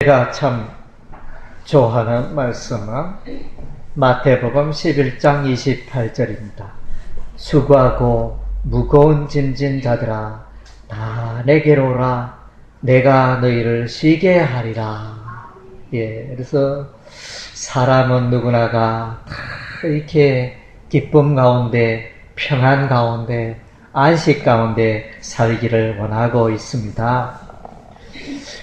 제가 참 좋아하는 말씀은 마태복음 11장 28절입니다. 수고하고 무거운 짐진 자들아 다 내게로 오라 내가 너희를 쉬게 하리라. 그래서 사람은 누구나가 다 이렇게 기쁨 가운데 평안 가운데 안식 가운데 살기를 원하고 있습니다.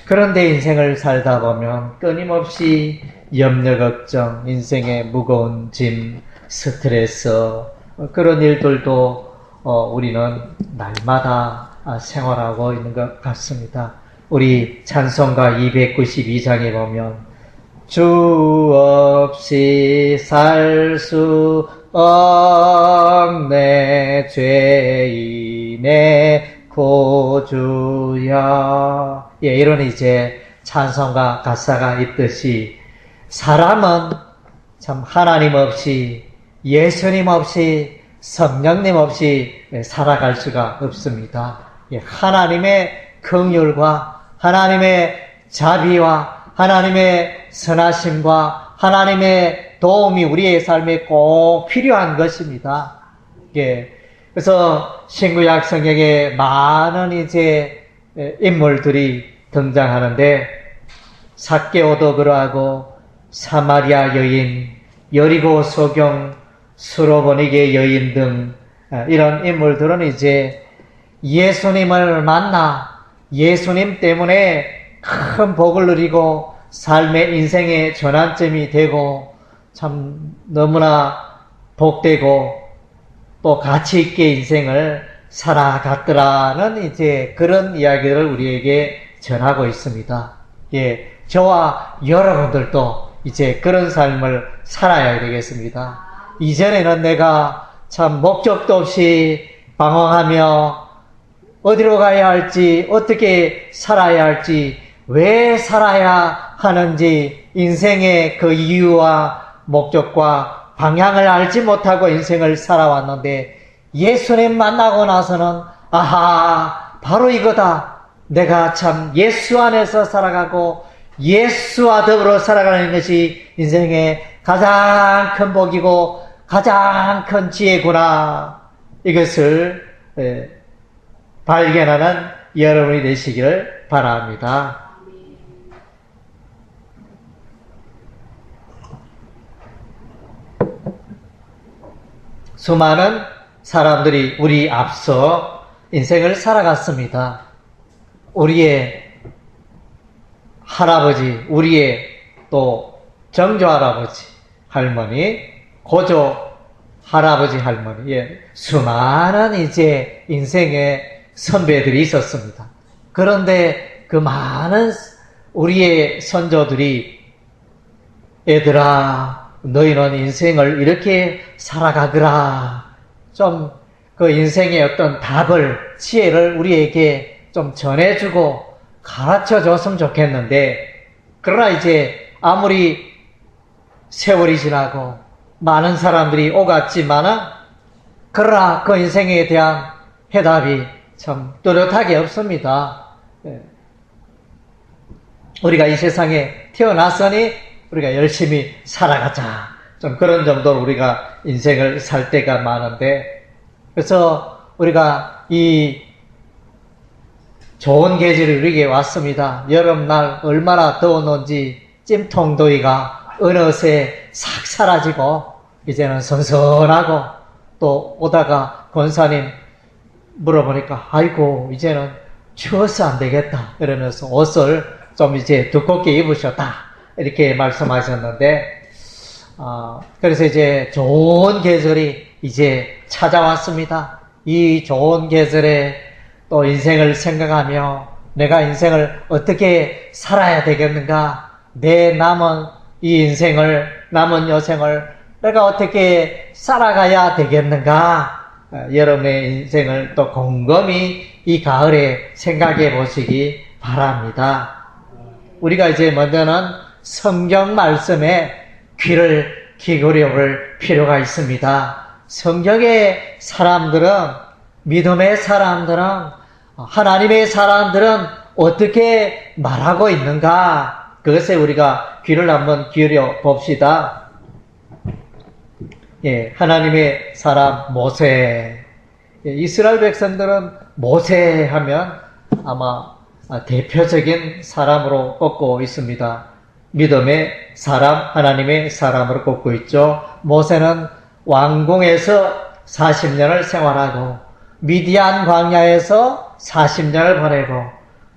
그런데 인생을 살다 보면 끊임없이 염려, 걱정, 인생의 무거운 짐, 스트레스, 그런 일들도 우리는 날마다 생활하고 있는 것 같습니다. 우리 찬송가 292장에 보면 주 없이 살 수 없네 죄인의 구주야. 이런 이제 찬송가 가사가 있듯이 사람은 참 하나님 없이 예수님 없이 성령님 없이 살아갈 수가 없습니다. 하나님의 긍휼과 하나님의 자비와 하나님의 선하심과 하나님의 도움이 우리의 삶에 꼭 필요한 것입니다. 그래서 신구약 성경에 많은 이제 인물들이 등장하는데 삭개오도 그러하고 사마리아 여인, 여리고 소경, 수로보니게 여인 등 이런 인물들은 이제 예수님을 만나 예수님 때문에 큰 복을 누리고 삶의 인생의 전환점이 되고 참 너무나 복되고 또 가치 있게 인생을 살아갔더라는 이제 그런 이야기를 우리에게 전하고 있습니다. 저와 여러분들도 이제 그런 삶을 살아야 되겠습니다. 이전에는 내가 참 목적도 없이 방황하며 어디로 가야 할지, 어떻게 살아야 할지, 왜 살아야 하는지 인생의 그 이유와 목적과 방향을 알지 못하고 인생을 살아왔는데 예수님 만나고 나서는 아하, 바로 이거다. 내가 참 예수 안에서 살아가고 예수와 더불어 살아가는 것이 인생의 가장 큰 복이고 가장 큰 지혜구나. 이것을 발견하는 여러분이 되시기를 바랍니다. 수많은 사람들이 우리 앞서 인생을 살아갔습니다. 우리의 할아버지, 우리의 또 정조 할아버지, 할머니, 고조 할아버지, 할머니, 수많은 이제 인생의 선배들이 있었습니다. 그런데 그 많은 우리의 선조들이 얘들아, 너희는 인생을 이렇게 살아가거라. 좀 그 인생의 어떤 답을, 지혜를 우리에게 좀 전해주고 가르쳐 줬으면 좋겠는데, 그러나 이제 아무리 세월이 지나고 많은 사람들이 오갔지만은, 그러나 그 인생에 대한 해답이 참 뚜렷하게 없습니다. 우리가 이 세상에 태어났으니 우리가 열심히 살아가자. 좀 그런 정도로 우리가 인생을 살 때가 많은데, 그래서 우리가 이 좋은 계절이 우리에게 왔습니다. 여름날 얼마나 더웠는지 찜통더위가 어느새 싹 사라지고 이제는 선선하고, 또 오다가 권사님 물어보니까 아이고 이제는 추워서 안 되겠다 이러면서 옷을 좀 이제 두껍게 입으셨다 이렇게 말씀하셨는데, 그래서 이제 좋은 계절이 이제 찾아왔습니다. 이 좋은 계절에 또 인생을 생각하며 내가 인생을 어떻게 살아야 되겠는가, 내 남은 이 인생을, 남은 여생을 내가 어떻게 살아가야 되겠는가, 여러분의 인생을 또 곰곰이 이 가을에 생각해 보시기 바랍니다. 우리가 이제 먼저는 성경 말씀에 귀를 기울여 볼 필요가 있습니다. 성경의 사람들은, 믿음의 사람들은, 하나님의 사람들은 어떻게 말하고 있는가? 그것에 우리가 귀를 한번 기울여 봅시다. 예, 하나님의 사람 모세. 예, 이스라엘 백성들은 모세 하면 아마 대표적인 사람으로 꼽고 있습니다. 믿음의 사람, 하나님의 사람으로 꼽고 있죠. 모세는 왕궁에서 40년을 생활하고 미디안 광야에서 40년을 보내고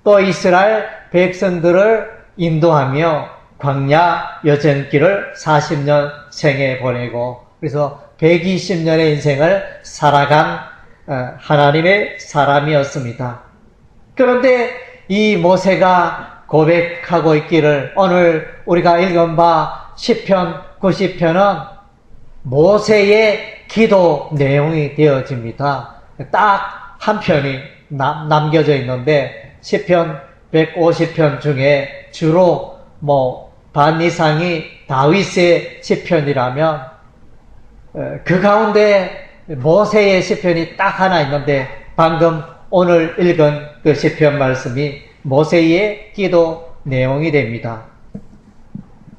또 이스라엘 백성들을 인도하며 광야 여정길을 40년 생에 보내고 그래서 120년의 인생을 살아간 하나님의 사람이었습니다. 그런데 이 모세가 고백하고 있기를 오늘 우리가 읽은 바 시편 90편은 모세의 기도 내용이 되어집니다. 딱 한 편이 남겨져 있는데 시편 150편 중에 주로 반 이상이 다윗의 시편이라면 그 가운데 모세의 시편이 딱 하나 있는데 방금 오늘 읽은 그 시편 말씀이 모세의 기도 내용이 됩니다.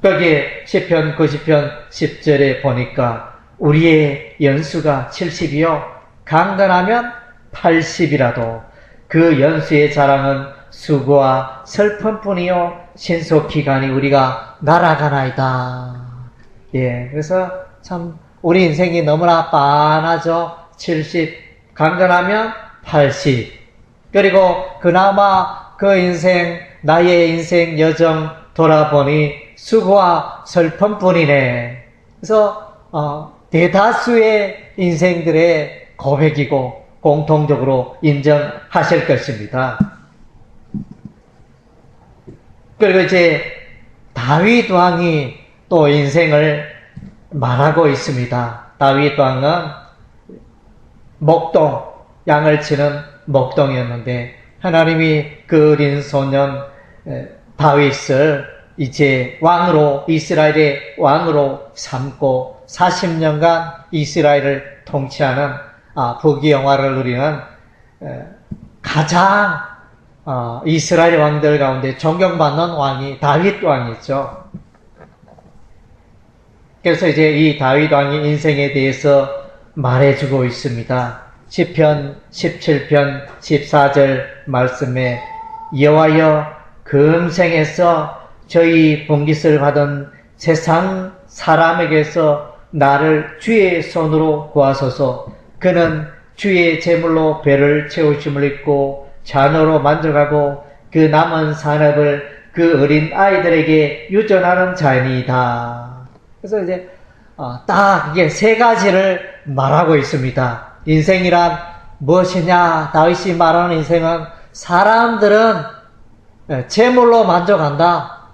거기에 시편 90편 10절에 보니까 우리의 연수가 70이요 강건하면 80이라도 그 연수의 자랑은 수고와 슬픔뿐이요 신속기간이 우리가 날아가나이다. 예, 그래서 참 우리 인생이 너무나 빤하죠. 70 강건하면 80 그리고 그나마 그 인생 나의 인생 여정 돌아보니 수고와 슬픔뿐이네. 그래서 대다수의 인생들의 고백이고 공통적으로 인정하실 것입니다. 그리고 이제 다윗 왕이 또 인생을 말하고 있습니다. 다윗 왕은 목동, 양을 치는 목동이었는데 하나님이 그 어린 소년 다윗을 이제 왕으로 이스라엘의 왕으로 삼고 40년간 이스라엘을 통치하는 부귀영화를 누리는 가장 이스라엘 왕들 가운데 존경받는 왕이 다윗 왕이죠. 그래서 이제 이 다윗 왕의 인생에 대해서 말해주고 있습니다. 시편 17편 14절 말씀에 여호와여 금생에서 저희 봉깃을 받은 세상 사람에게서 나를 주의 손으로 구하소서. 그는 주의 제물로 배를 채우심을 입고 자녀로 만족하고 그 남은 산업을 그 어린 아이들에게 유전하는 자니이다. 그래서 이제 딱 이게 세 가지를 말하고 있습니다. 인생이란 무엇이냐? 다윗이 말하는 인생은 사람들은 재물로 만족한다.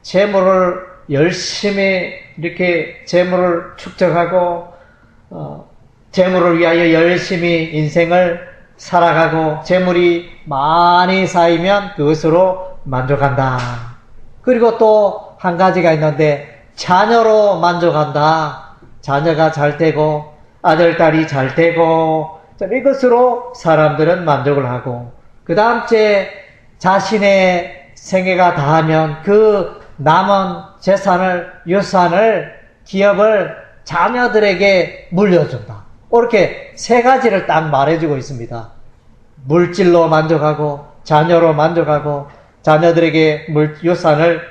재물을 열심히 이렇게 재물을 축적하고 재물을 위하여 열심히 인생을 살아가고 재물이 많이 쌓이면 그것으로 만족한다. 그리고 또 한 가지가 있는데 자녀로 만족한다. 자녀가 잘 되고 아들, 딸이 잘 되고 이것으로 사람들은 만족을 하고 그 다음째 자신의 생애가 다하면 그 남은 재산을 유산을 기업을 자녀들에게 물려준다. 이렇게 세 가지를 딱 말해주고 있습니다. 물질로 만족하고 자녀로 만족하고 자녀들에게 유산을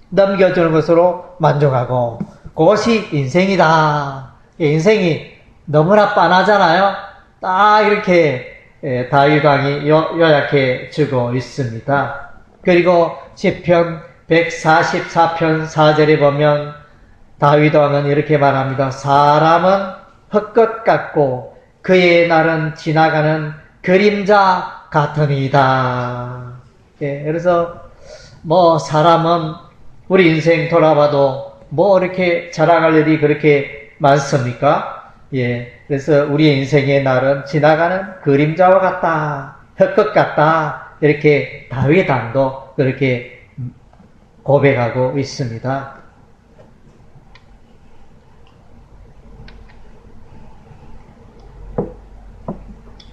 넘겨주는 것으로 만족하고 그것이 인생이다. 인생이 너무나 빤하잖아요. 딱 이렇게 다윗 왕이 요약해 주고 있습니다. 그리고 시편 144편 4절에 보면 다윗 왕은 이렇게 말합니다. 사람은 헛것 같고 그의 날은 지나가는 그림자 같으니이다. 그래서 사람은 우리 인생 돌아봐도 이렇게 자랑할 일이 그렇게 많습니까? 그래서 우리의 인생의 날은 지나가는 그림자와 같다. 헛것 같다. 이렇게 다윗 왕도 그렇게 고백하고 있습니다.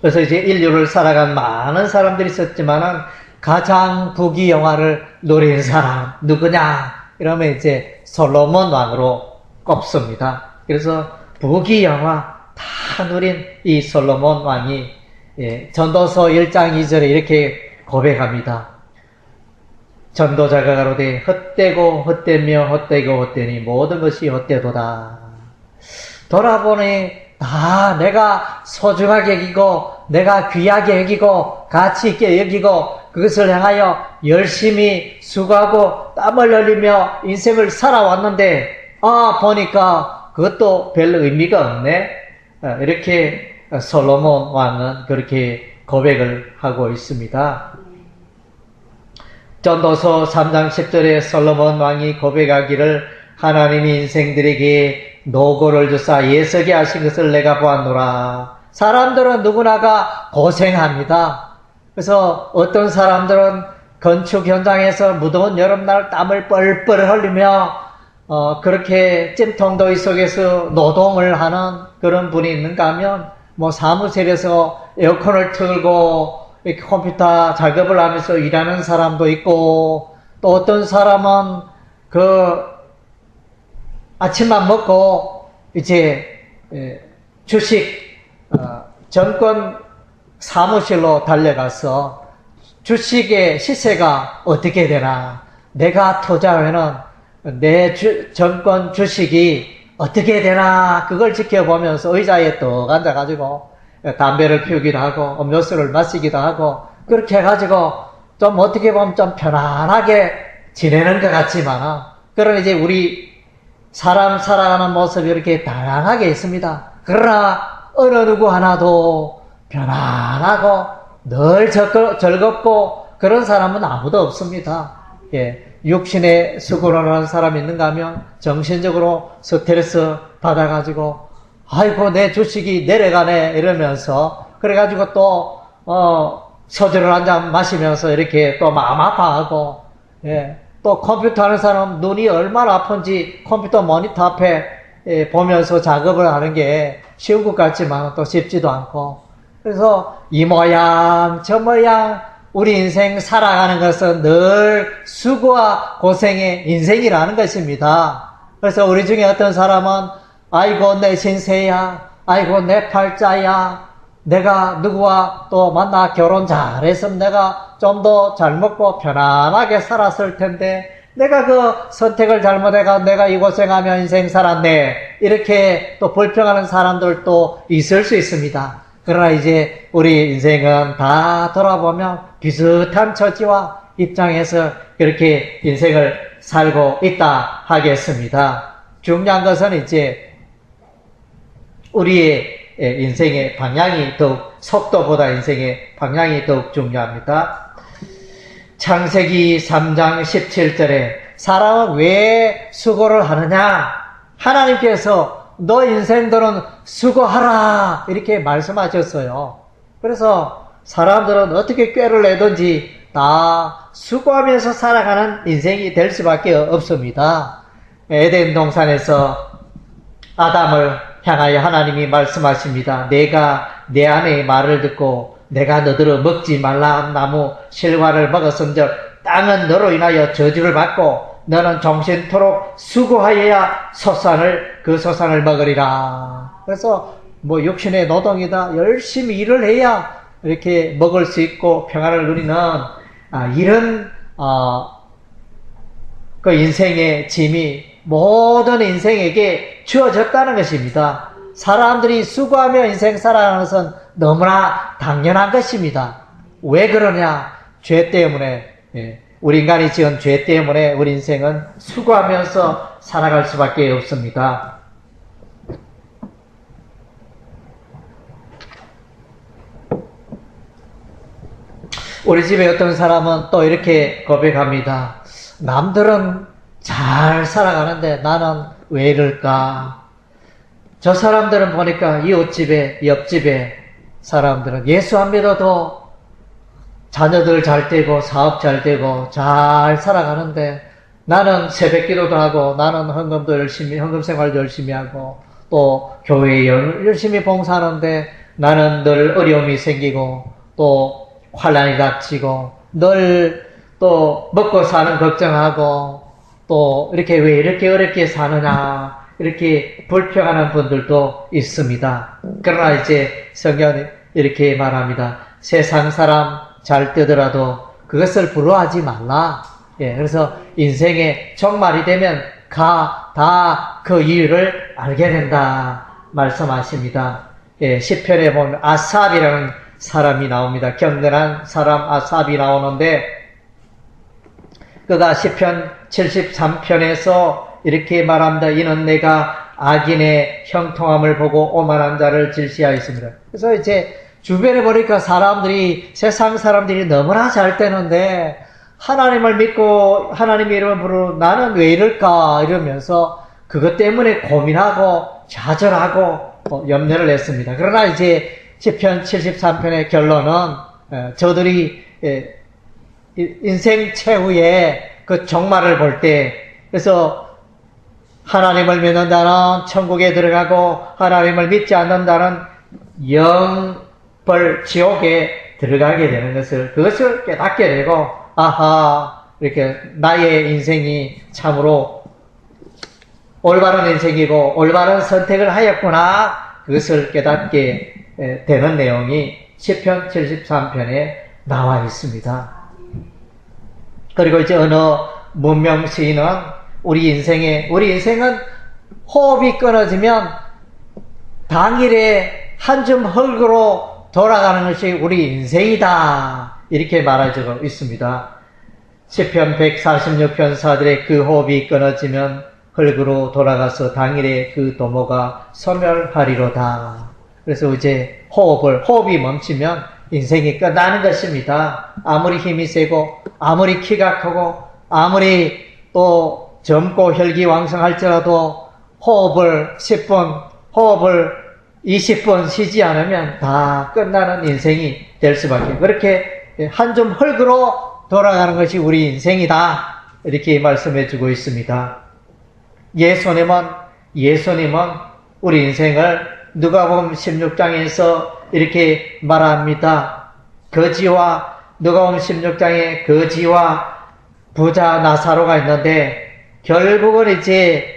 그래서 이제 인류를 살아간 많은 사람들이 있었지만은 가장 부귀영화를 누린 사람 누구냐? 이러면 이제 솔로몬 왕으로 꼽습니다. 그래서 부귀영화 다 누린 이 솔로몬 왕이 전도서 1장 2절에 이렇게 고백합니다. 전도자가 가로되 헛되고 헛되며 헛되고 헛되니 모든 것이 헛되도다. 돌아보니 다 내가 소중하게 여기고 내가 귀하게 여기고 가치 있게 여기고 그것을 향하여 열심히 수고하고 땀을 흘리며 인생을 살아왔는데 보니까 그것도 별 의미가 없네. 이렇게 솔로몬 왕은 그렇게 고백을 하고 있습니다. 전도서 3장 10절에 솔로몬 왕이 고백하기를 하나님이 인생들에게 노고를 주사 예석에 하신 것을 내가 보았노라. 사람들은 누구나가 고생합니다. 그래서 어떤 사람들은 건축 현장에서 무더운 여름날 땀을 뻘뻘 흘리며 그렇게 찜통더위 속에서 노동을 하는 그런 분이 있는가 하면 사무실에서 에어컨을 틀고 이렇게 컴퓨터 작업을 하면서 일하는 사람도 있고, 또 어떤 사람은 아침만 먹고 이제 주식 정권 사무실로 달려가서 주식의 시세가 어떻게 되나, 내가 투자하면은 내 정권 주식이 어떻게 되나 그걸 지켜보면서 의자에 떡 앉아가지고 담배를 피우기도 하고 음료수를 마시기도 하고 그렇게 해가지고 좀 어떻게 보면 좀 편안하게 지내는 것 같지만, 그런 이제 우리 사람 살아가는 모습이 이렇게 다양하게 있습니다. 그러나 어느 누구 하나도 편안하고 늘 즐겁고 그런 사람은 아무도 없습니다. 육신의 수고를 하는 사람이 있는가 하면 정신적으로 스트레스 받아가지고 아이고 내 주식이 내려가네 이러면서 그래가지고 또 소주를 한 잔 마시면서 이렇게 또 마음 아파하고, 또 컴퓨터 하는 사람 눈이 얼마나 아픈지 컴퓨터 모니터 앞에 보면서 작업을 하는 게 쉬운 것 같지만 또 쉽지도 않고, 그래서 이 모양 저 모양 우리 인생 살아가는 것은 늘 수고와 고생의 인생이라는 것입니다. 그래서 우리 중에 어떤 사람은 아이고 내 신세야, 아이고 내 팔자야, 내가 누구와 또 만나 결혼 잘했으면 내가 좀 더 잘 먹고 편안하게 살았을 텐데 내가 그 선택을 잘못해가 내가 이 고생하며 인생 살았네, 이렇게 또 불평하는 사람들도 있을 수 있습니다. 그러나 이제 우리 인생은 다 돌아보면 비슷한 처지와 입장에서 그렇게 인생을 살고 있다 하겠습니다. 중요한 것은 이제 우리의 인생의 방향이 더욱, 속도보다 인생의 방향이 더욱 중요합니다. 창세기 3장 17절에 사람은 왜 수고를 하느냐? 하나님께서 너 인생들은 수고하라 이렇게 말씀하셨어요. 그래서 사람들은 어떻게 꾀를 내든지 다 수고하면서 살아가는 인생이 될 수밖에 없습니다. 에덴 동산에서 아담을 향하여 하나님이 말씀하십니다. 내가 내 아내의 말을 듣고 내가 너더러 먹지 말라 한 나무 실과를 먹었은즉 땅은 너로 인하여 저주를 받고 너는 종신토록 수고하여야 그 소산을 먹으리라. 그래서 육신의 노동이다, 열심히 일을 해야 이렇게 먹을 수 있고 평안을 누리는 이런 그 인생의 짐이 모든 인생에게 주어졌다는 것입니다. 사람들이 수고하며 인생 살아가는 것은 너무나 당연한 것입니다. 왜 그러냐? 죄 때문에, 우리 인간이 지은 죄 때문에 우리 인생은 수고하면서 살아갈 수밖에 없습니다. 우리 집에 어떤 사람은 또 이렇게 고백합니다. 남들은 잘 살아가는데 나는 왜 이럴까? 저 사람들은 보니까 이웃집에, 옆집에 사람들은 예수 안 믿어도 자녀들 잘 되고 사업 잘 되고 잘 살아가는데 나는 새벽 기도도 하고 나는 헌금 생활도 열심히 하고 또 교회에 열심히 봉사하는데 나는 늘 어려움이 생기고 또 환난이 닥치고 늘 또 먹고 사는 걱정하고 또 이렇게 왜 이렇게 어렵게 사느냐 이렇게 불평하는 분들도 있습니다. 그러나 이제 성경은 이렇게 말합니다. 세상 사람 잘 뜨더라도 그것을 부러워하지 말라. 예, 그래서 인생의 종말이 되면 다 그 이유를 알게 된다 말씀하십니다. 예, 시편에 보면 아삽이라는 사람이 나옵니다. 경건한 사람 아삽이 나오는데 그가 시편 73편에서 이렇게 말합니다. 이는 내가 악인의 형통함을 보고 오만한 자를 질시하였습니다. 그래서 이제 주변에 보니까 세상 사람들이 너무나 잘 되는데 하나님을 믿고 하나님의 이름을 부르고 나는 왜 이럴까 이러면서 그것 때문에 고민하고 좌절하고 염려를 했습니다. 그러나 이제 시편 73편의 결론은 저들이 인생 최후의 그 종말을 볼 때 그래서 하나님을 믿는다는 천국에 들어가고 하나님을 믿지 않는다는 영벌 지옥에 들어가게 되는 그것을 깨닫게 되고 아하 이렇게 나의 인생이 참으로 올바른 인생이고 올바른 선택을 하였구나 그것을 깨닫게 되는 내용이 시편 73편에 나와 있습니다. 그리고 이제 어느 문명 시인은 우리 인생은 호흡이 끊어지면 당일에 한 줌 흙으로 돌아가는 것이 우리 인생이다. 이렇게 말해주고 있습니다. 시편 146편 4절에 그 호흡이 끊어지면 흙으로 돌아가서 당일에 그 도모가 소멸하리로다. 그래서 이제 호흡이 멈추면 인생이 끝나는 것입니다. 아무리 힘이 세고 아무리 키가 크고 아무리 또 젊고 혈기왕성할지라도 호흡을 10분, 호흡을 20분 쉬지 않으면 다 끝나는 인생이 될 수밖에. 그렇게 한 줌 흙으로 돌아가는 것이 우리 인생이다. 이렇게 말씀해 주고 있습니다. 예수님은 우리 인생을 누가복음 16장에서 이렇게 말합니다. 누가복음 16장에 거지와 부자 나사로가 있는데 결국은 이제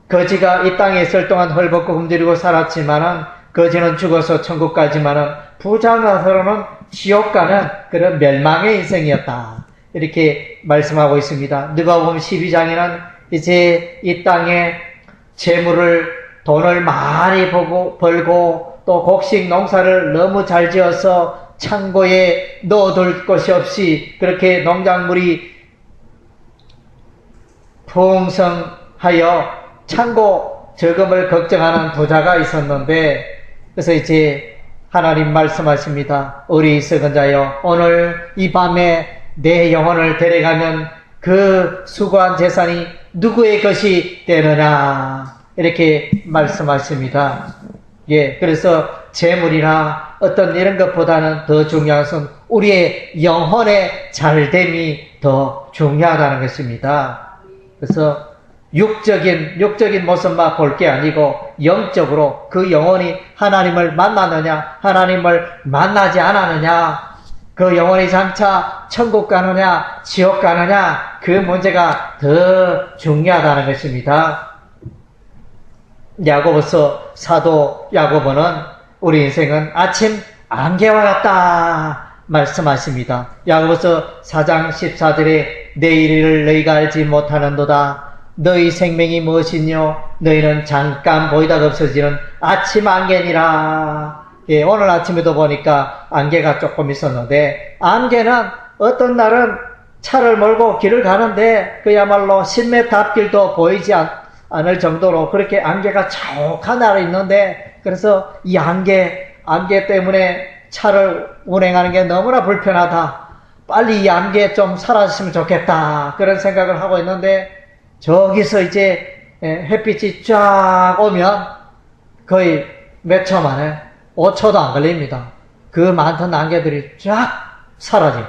거지가 이 땅에 있을 동안 헐벗고 굶주리고 살았지만은 거지는 죽어서 천국 가지만은 부자 나사로는 지옥 가는 그런 멸망의 인생이었다. 이렇게 말씀하고 있습니다. 누가복음 12장에는 이제 이 땅에 돈을 많이 벌고 또 곡식 농사를 너무 잘 지어서 창고에 넣어둘 것이 없이 그렇게 농작물이 풍성하여 창고 저금을 걱정하는 부자가 있었는데 그래서 이제 하나님 말씀하십니다. 어리석은 자여 오늘 이 밤에 내 영혼을 데려가면 그 수고한 재산이 누구의 것이 되느냐 이렇게 말씀하십니다. 예, 그래서 재물이나 어떤 이런 것보다는 더 중요한 것은 우리의 영혼의 잘됨이 더 중요하다는 것입니다. 그래서 육적인 모습만 볼 게 아니고 영적으로 그 영혼이 하나님을 만나느냐 하나님을 만나지 않았느냐 그 영혼이 장차 천국 가느냐 지옥 가느냐 그 문제가 더 중요하다는 것입니다. 야고보서 사도 야고보는 우리 인생은 아침 안개와 같다 말씀하십니다. 야고보서 4장 14절에 내일을 너희가 알지 못하는도다. 너희 생명이 무엇이뇨? 너희는 잠깐 보이다가 없어지는 아침 안개니라. 예, 오늘 아침에도 보니까 안개가 조금 있었는데 안개는 어떤 날은 차를 몰고 길을 가는데 그야말로 10m 앞길도 보이지 않을 정도로 그렇게 안개가 자욱한 날이 있는데 그래서 이 안개 때문에 차를 운행하는 게 너무나 불편하다. 빨리 이 안개 좀 사라졌으면 좋겠다. 그런 생각을 하고 있는데 저기서 이제 햇빛이 쫙 오면 거의 몇 초 만에 5초도 안 걸립니다. 그 많던 안개들이 쫙 사라져.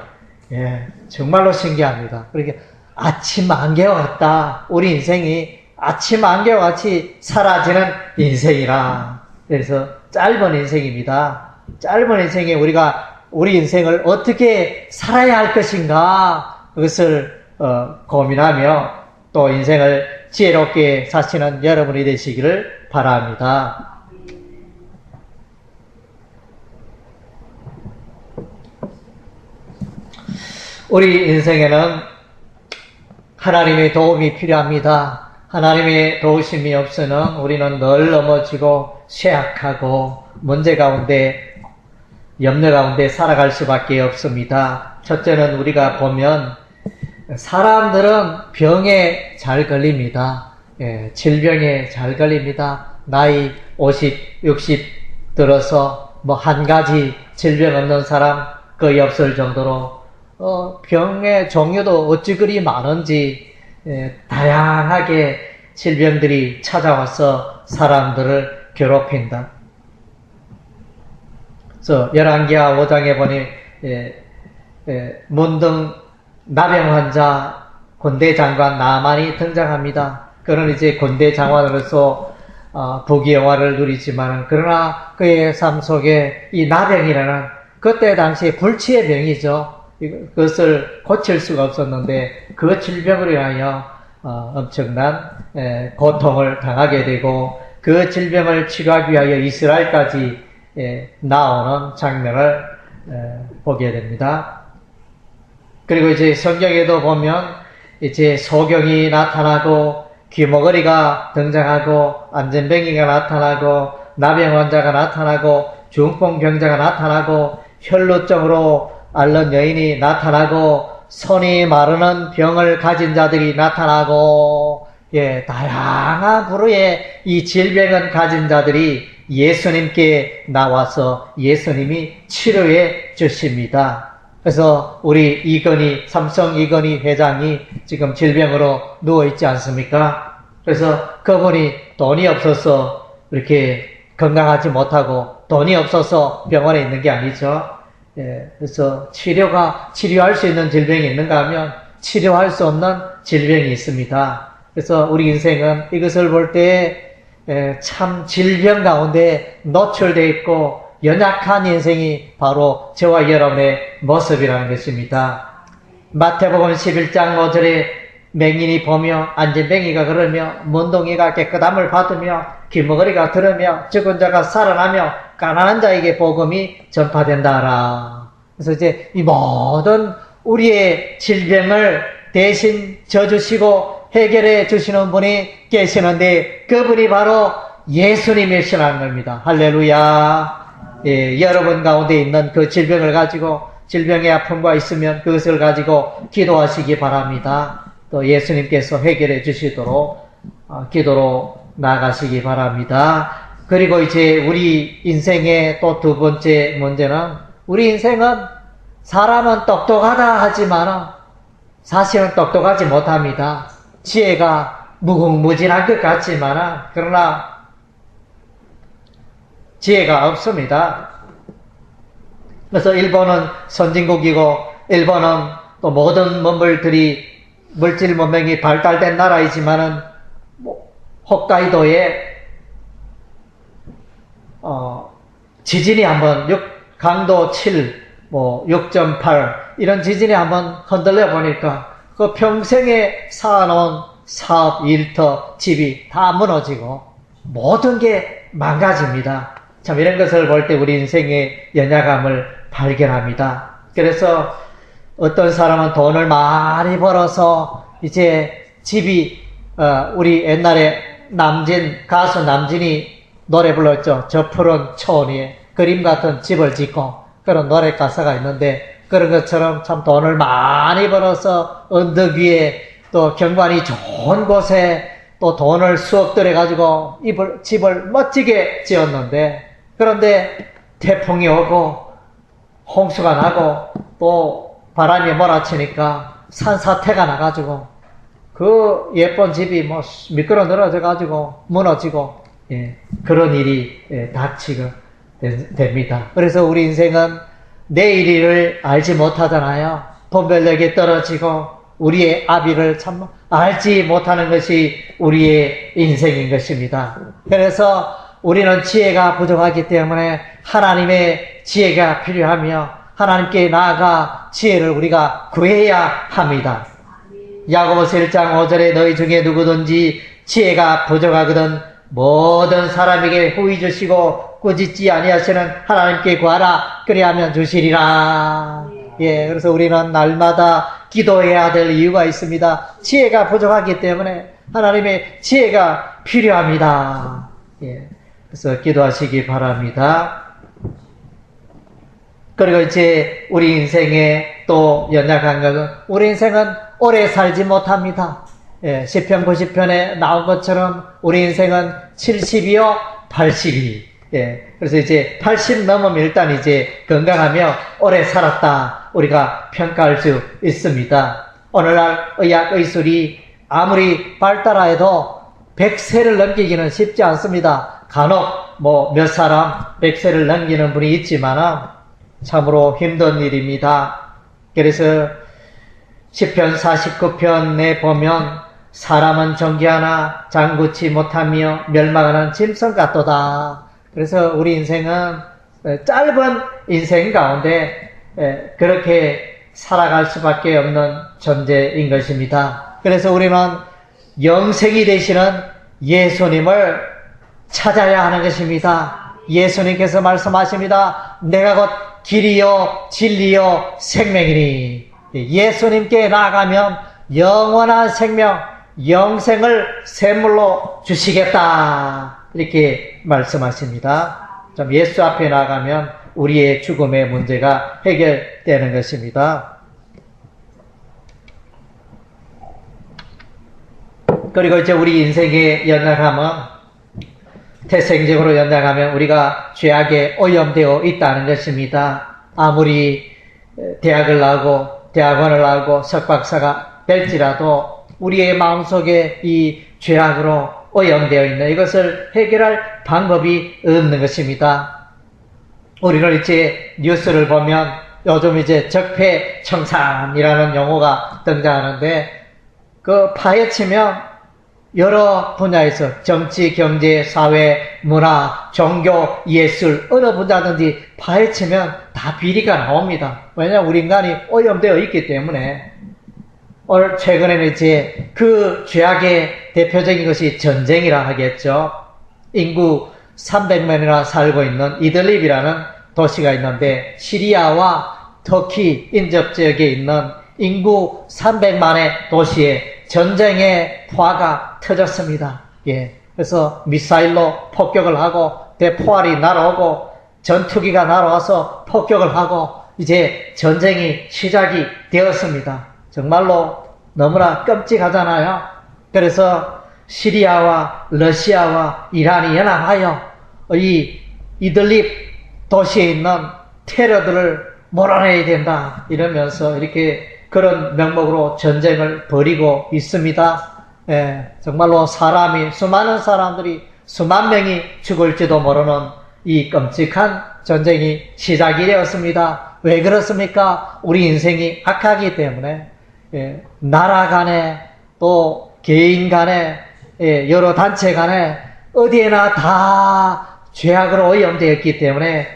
예, 정말로 신기합니다. 그렇게 아침 안개와 같다. 우리 인생이 아침 안개와 같이 사라지는 인생이라. 그래서 짧은 인생입니다. 짧은 인생에 우리가 우리 인생을 어떻게 살아야 할 것인가 그것을 고민하며 또 인생을 지혜롭게 사시는 여러분이 되시기를 바랍니다. 우리 인생에는 하나님의 도움이 필요합니다. 하나님의 도우심이 없으면 우리는 늘 넘어지고 쇠약하고 문제 가운데 염려 가운데 살아갈 수밖에 없습니다. 첫째는 우리가 보면 사람들은 병에 잘 걸립니다. 질병에 잘 걸립니다. 나이 50, 60 들어서 뭐 한 가지 질병 없는 사람 거의 없을 정도로 병의 종류도 어찌 그리 많은지 다양하게 질병들이 찾아와서 사람들을 괴롭힌다. 그래서 열왕기하 5장에 보니 문둥 나병 환자 군대 장관 나만이 등장합니다. 그는 이제 군대 장관으로서 부귀영화를 누리지만 그러나 그의 삶 속에 이 나병이라는 그때 당시에 불치의 병이죠. 그것을 고칠 수가 없었는데 그 질병으로 인하여 엄청난 고통을 당하게 되고 그 질병을 치료하기 위하여 이스라엘까지 나오는 장면을 보게 됩니다. 그리고 이제 성경에도 보면 이제 소경이 나타나고 귀머거리가 등장하고 안전뱅이가 나타나고 나병 환자가 나타나고 중풍병자가 나타나고 혈루증으로 앓는 여인이 나타나고 손이 마르는 병을 가진 자들이 나타나고 다양한 부류의 이 질병을 가진 자들이 예수님께 나와서 예수님이 치료해 주십니다. 그래서 우리 삼성 이건희 회장이 지금 질병으로 누워있지 않습니까? 그래서 그분이 돈이 없어서 이렇게 건강하지 못하고 돈이 없어서 병원에 있는 게 아니죠. 그래서 치료할 수 있는 질병이 있는가 하면 치료할 수 없는 질병이 있습니다. 그래서 우리 인생은 이것을 볼 때 참 질병 가운데 노출되어 있고 연약한 인생이 바로 저와 여러분의 모습이라는 것입니다. 마태복음 11장 5절에 맹인이 보며 안전뱅이가 걸으며 문둥이가 깨끗함을 받으며 귀머거리가 들으며 죽은 자가 살아나며 가난한 자에게 복음이 전파된다 하라. 그래서 이제 이 모든 우리의 질병을 대신 져주시고 해결해 주시는 분이 계시는데 그분이 바로 예수님이시라는 겁니다. 할렐루야. 여러분 가운데 있는 그 질병을 가지고 질병의 아픔과 있으면 그것을 가지고 기도하시기 바랍니다. 또 예수님께서 해결해 주시도록 기도로 나아가시기 바랍니다. 그리고 이제 우리 인생의 또 두 번째 문제는 우리 인생은 사람은 똑똑하다 하지만 사실은 똑똑하지 못합니다. 지혜가 무궁무진한 것 같지만 그러나 지혜가 없습니다. 그래서 일본은 선진국이고 일본은 또 모든 물질 문명이 발달된 나라이지만은 홋카이도에 지진이 한번 강도 7, 6.8 이런 지진이 한번 흔들려 보니까 그 평생에 쌓아놓은 사업, 일터, 집이 다 무너지고 모든 게 망가집니다. 참 이런 것을 볼 때 우리 인생의 연약함을 발견합니다. 그래서 어떤 사람은 돈을 많이 벌어서 이제 집이 우리 옛날에 가수 남진이 노래 불렀죠. 저 푸른 초원 위에 그림 같은 집을 짓고 그런 노래 가사가 있는데 그런 것처럼 참 돈을 많이 벌어서 언덕 위에 또 경관이 좋은 곳에 또 돈을 수억 들여가지고 집을 멋지게 지었는데 그런데 태풍이 오고 홍수가 나고 또 바람이 몰아치니까 산사태가 나가지고 그 예쁜 집이 미끄러 늘어져가지고 무너지고 그런 일이 닥치게 됩니다. 그래서 우리 인생은 내일을 알지 못하잖아요. 분별력이 떨어지고 우리의 아비를 참 알지 못하는 것이 우리의 인생인 것입니다. 그래서 우리는 지혜가 부족하기 때문에 하나님의 지혜가 필요하며 하나님께 나아가 지혜를 우리가 구해야 합니다. 야고보서 1장 5절에 너희 중에 누구든지 지혜가 부족하거든 모든 사람에게 후히 주시고 꾸짖지 아니하시는 하나님께 구하라 그리하면 주시리라. 예, 그래서 우리는 날마다 기도해야 될 이유가 있습니다. 지혜가 부족하기 때문에 하나님의 지혜가 필요합니다. 예, 그래서 기도하시기 바랍니다. 그리고 이제 우리 인생에 또 연약한 것은 우리 인생은 오래 살지 못합니다. 예, 시편 90편에 나온 것처럼 우리 인생은 70이요 80이. 예, 그래서 이제 80 넘으면 일단 이제 건강하며 오래 살았다 우리가 평가할 수 있습니다. 오늘날 의학 의술이 아무리 발달하여도 100세를 넘기기는 쉽지 않습니다. 간혹 몇 사람 100세를 넘기는 분이 있지만 참으로 힘든 일입니다. 그래서 시편 49편에 보면 사람은 존귀하나 장구치 못하며 멸망하는 짐승 같도다. 그래서 우리 인생은 짧은 인생 가운데 그렇게 살아갈 수밖에 없는 존재인 것입니다. 그래서 우리는 영생이 되시는 예수님을 찾아야 하는 것입니다. 예수님께서 말씀하십니다. 내가 곧 길이요 진리요 생명이니. 예수님께 나아가면 영원한 생명, 영생을 샘물로 주시겠다. 이렇게 말씀하십니다. 좀 예수 앞에 나가면 우리의 죽음의 문제가 해결되는 것입니다. 그리고 이제 우리 인생의 연약함은 태생적으로 연약하면 우리가 죄악에 오염되어 있다는 것입니다. 아무리 대학을 나오고 대학원을 나오고 석박사가 될지라도 우리의 마음속에 이 죄악으로 오염되어 있는 이것을 해결할 방법이 없는 것입니다. 우리는 이제 뉴스를 보면 요즘 이제 적폐청산이라는 용어가 등장하는데 그 파헤치면 여러 분야에서 정치, 경제, 사회, 문화, 종교, 예술 어느 분야든지 파헤치면 다 비리가 나옵니다. 왜냐하면 우리 인간이 오염되어 있기 때문에. 오늘 최근에는 이제 그 죄악의 대표적인 것이 전쟁이라 하겠죠. 인구 300만이나 살고 있는 이들립이라는 도시가 있는데 시리아와 터키 인접 지역에 있는 인구 300만의 도시에 전쟁의 화가 터졌습니다. 예. 그래서 미사일로 폭격을 하고 대포알이 날아오고 전투기가 날아와서 폭격을 하고 이제 전쟁이 시작이 되었습니다. 정말로 너무나 끔찍하잖아요. 그래서 시리아와 러시아와 이란이 연합하여 이 이들립 도시에 있는 테러들을 몰아내야 된다 이러면서 이렇게 그런 명목으로 전쟁을 벌이고 있습니다. 예, 정말로 수많은 사람들이 수만 명이 죽을지도 모르는 이 끔찍한 전쟁이 시작이 되었습니다. 왜 그렇습니까? 우리 인생이 악하기 때문에. 예, 나라 간에 또 개인 간에 여러 단체 간에 어디에나 다 죄악으로 오염되었기 때문에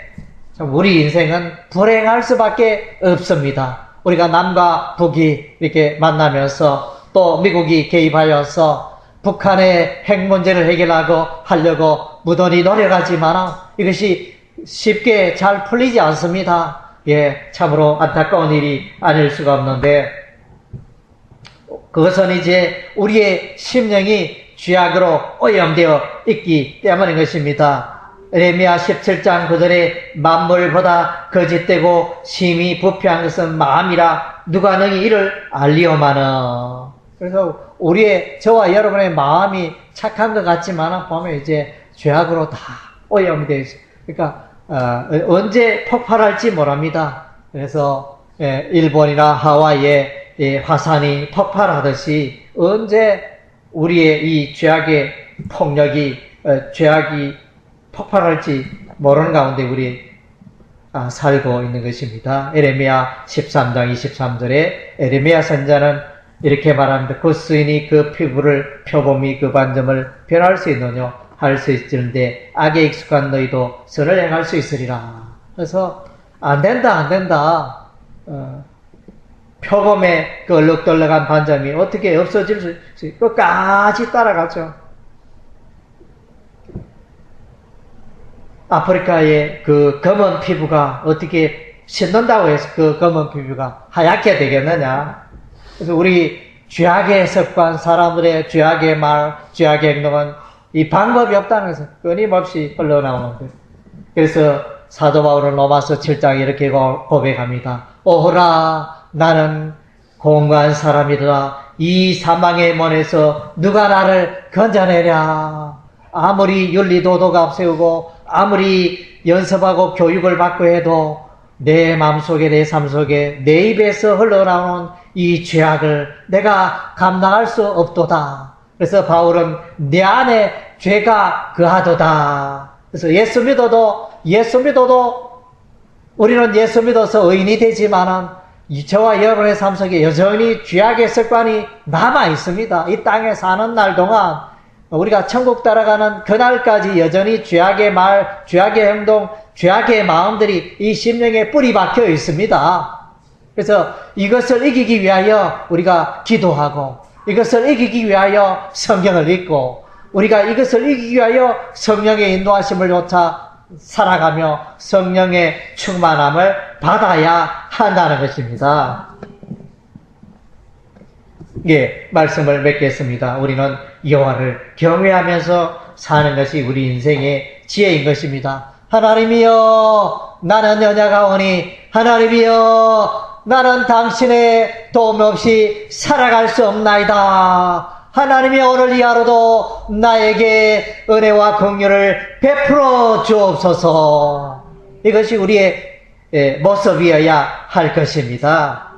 우리 인생은 불행할 수밖에 없습니다. 우리가 남과 북이 이렇게 만나면서 또 미국이 개입하여서 북한의 핵 문제를 하려고 무던히 노력하지만 이것이 쉽게 잘 풀리지 않습니다. 예, 참으로 안타까운 일이 아닐 수가 없는데 그것은 이제 우리의 심령이 죄악으로 오염되어 있기 때문인 것입니다. 에레미야 17장 9절에 만물보다 거짓되고 심히 부패한 것은 마음이라 누가 너희 이를 알리오마는. 그래서 저와 여러분의 마음이 착한 것 같지만 보면 이제 죄악으로 다 오염되어 있어요. 그러니까 언제 폭발할지 모릅니다. 그래서 일본이나 하와이에 화산이 폭발하듯이 언제 우리의 이 죄악의 폭력이 죄악이 폭발할지 모르는 가운데 우리 살고 있는 것입니다. 에레미야 13장 23절에 에레미야 선자는 이렇게 말합니다. 그 수인이 그 피부를 표범이 그 반점을 변할 수 있느냐 할 수 있는데 악에 익숙한 너희도 선을 행할 수 있으리라. 그래서 안 된다. 표범에 그 얼룩덜룩한 반점이 어떻게 없어질 수 있어요? 끝까지 따라가죠. 아프리카의 그 검은 피부가 어떻게 씻는다고 해서 그 검은 피부가 하얗게 되겠느냐. 그래서 우리 죄악의 습관, 사람들의 죄악의 말, 죄악의 행동은 이 방법이 없다는 것을 끊임없이 흘러나오는데, 그래서 사도 바울은 로마서 7장에 이렇게 고백합니다. 오호라, 나는 공고한 사람이라. 이 사망의 문에서 누가 나를 건져내랴. 아무리 윤리도덕 앞세우고 아무리 연습하고 교육을 받고 해도 내 마음속에, 내 삶 속에, 내 입에서 흘러나오는 이 죄악을 내가 감당할 수 없도다. 그래서 바울은 내 안에 죄가 거하도다. 그래서 예수 믿어도 우리는 예수 믿어서 의인이 되지만은 저와 여러분의 삶 속에 여전히 죄악의 습관이 남아 있습니다. 이 땅에 사는 날 동안 우리가 천국 따라가는 그날까지 여전히 죄악의 말, 죄악의 행동, 죄악의 마음들이 이 심령에 뿌리 박혀 있습니다. 그래서 이것을 이기기 위하여 우리가 기도하고, 이것을 이기기 위하여 성경을 읽고, 우리가 이것을 이기기 위하여 성령의 인도하심을 쫓아 살아가며 성령의 충만함을 받아야 한다는 것입니다. 예, 말씀을 맺겠습니다. 우리는 여호와를 경외하면서 사는 것이 우리 인생의 지혜인 것입니다. 하나님이여, 나는 연약하오니 하나님이여, 나는 당신의 도움 없이 살아갈 수 없나이다. 하나님이 오늘 이 하루도 나에게 은혜와 긍휼을 베풀어 주옵소서. 이것이 우리의 모습이어야 할 것입니다.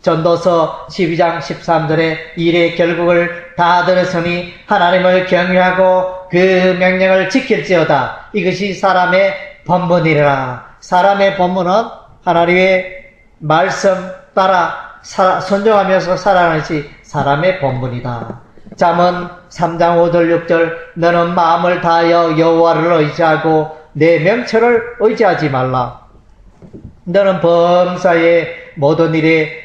전도서 12장 13절에 일의 결국을 다 들었으니 하나님을 경외하고 그 명령을 지킬지어다. 이것이 사람의 본분이라. 사람의 본분은 하나님의 말씀 따라 순종하면서 살아가는 것이 사람의 본분이다. 잠언 3장 5절 6절 너는 마음을 다하여 여호와를 의지하고 내 명철을 의지하지 말라. 너는 범사의 모든 일에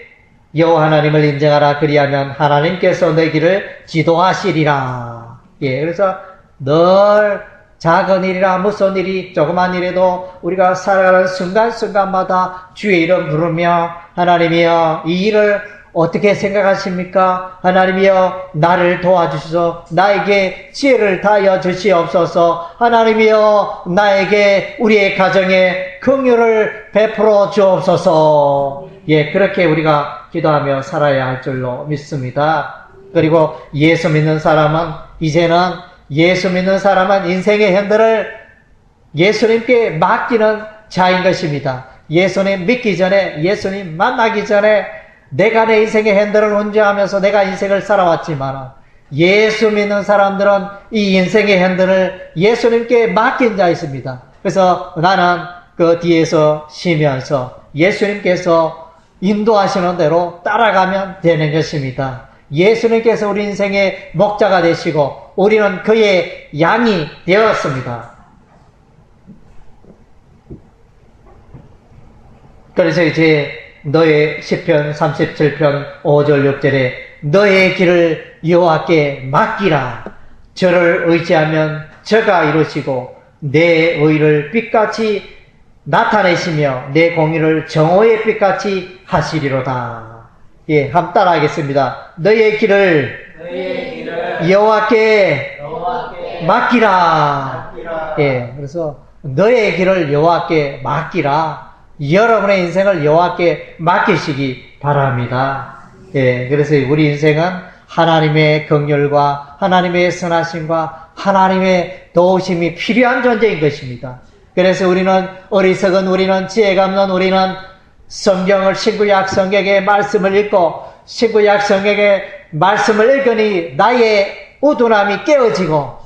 여호와 하나님을 인정하라. 그리하면 하나님께서 내 길을 지도하시리라. 예, 그래서 늘 작은 일이나 무슨 일이 조그만 일에도 우리가 살아가는 순간순간마다 주의 이름 부르며 하나님이여 이 일을 어떻게 생각하십니까? 하나님이여 나를 도와주시소. 나에게 지혜를 다하여 주시옵소서. 하나님이여 나에게 우리의 가정에 긍휼을 베풀어 주옵소서. 예, 그렇게 우리가 기도하며 살아야 할 줄로 믿습니다. 그리고 예수 믿는 사람은 인생의 핸들을 예수님께 맡기는 자인 것입니다. 예수님 믿기 전에, 예수님 만나기 전에 내가 내 인생의 핸들을 운전하면서 내가 인생을 살아왔지만 예수 믿는 사람들은 이 인생의 핸들을 예수님께 맡긴 자 있습니다. 그래서 나는 그 뒤에서 쉬면서 예수님께서 인도하시는 대로 따라가면 되는 것입니다. 예수님께서 우리 인생의 목자가 되시고 우리는 그의 양이 되었습니다. 그래서 이제 너의 시편 37편 5절 6절에 너의 길을 여호와께 맡기라. 저를 의지하면 저가 이루시고 내 의를 빛같이 나타내시며 내 공의를 정오의 빛같이 하시리로다. 예, 한번 따라하겠습니다. 너의 길을 여호와께 맡기라. 예, 그래서 너의 길을 여호와께 맡기라. 여러분의 인생을 여호와께 맡기시기 바랍니다. 예, 그래서 우리 인생은 하나님의 긍휼과 하나님의 선하심과 하나님의 도우심이 필요한 존재인 것입니다. 그래서 우리는 어리석은 우리는 지혜가 없는 우리는 성경을 신구약 성경의 말씀을 읽고 신구약 성경의 말씀을 읽으니 나의 우둔함이 깨어지고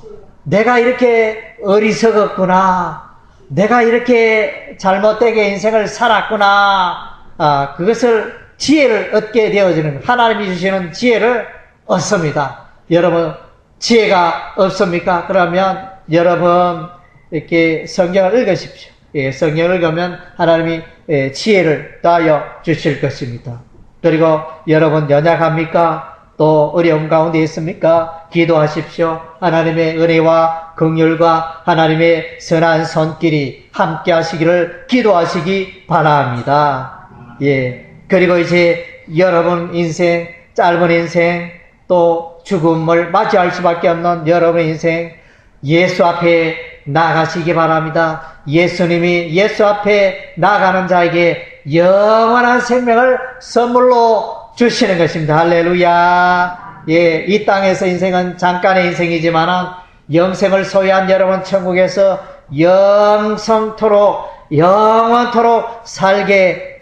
내가 이렇게 어리석었구나. 내가 이렇게 잘못되게 인생을 살았구나. 그것을 지혜를 얻게 되어지는 하나님이 주시는 지혜를 얻습니다. 여러분 지혜가 없습니까? 그러면 여러분 이렇게 성경을 읽으십시오. 예, 성경을 읽으면 하나님이 지혜를 더하여 주실 것입니다. 그리고 여러분 연약합니까? 또 어려움 가운데 있습니까? 기도하십시오. 하나님의 은혜와 긍휼과 하나님의 선한 손길이 함께 하시기를 기도하시기 바랍니다. 예. 그리고 이제 여러분 인생, 짧은 인생, 또 죽음을 맞이할 수밖에 없는 여러분의 인생, 예수 앞에 나가시기 바랍니다. 예수님이 예수 앞에 나가는 자에게 영원한 생명을 선물로 주시는 것입니다. 할렐루야. 예, 이 땅에서 인생은 잠깐의 인생이지만은 영생을 소유한 여러분 천국에서 영원토록 살게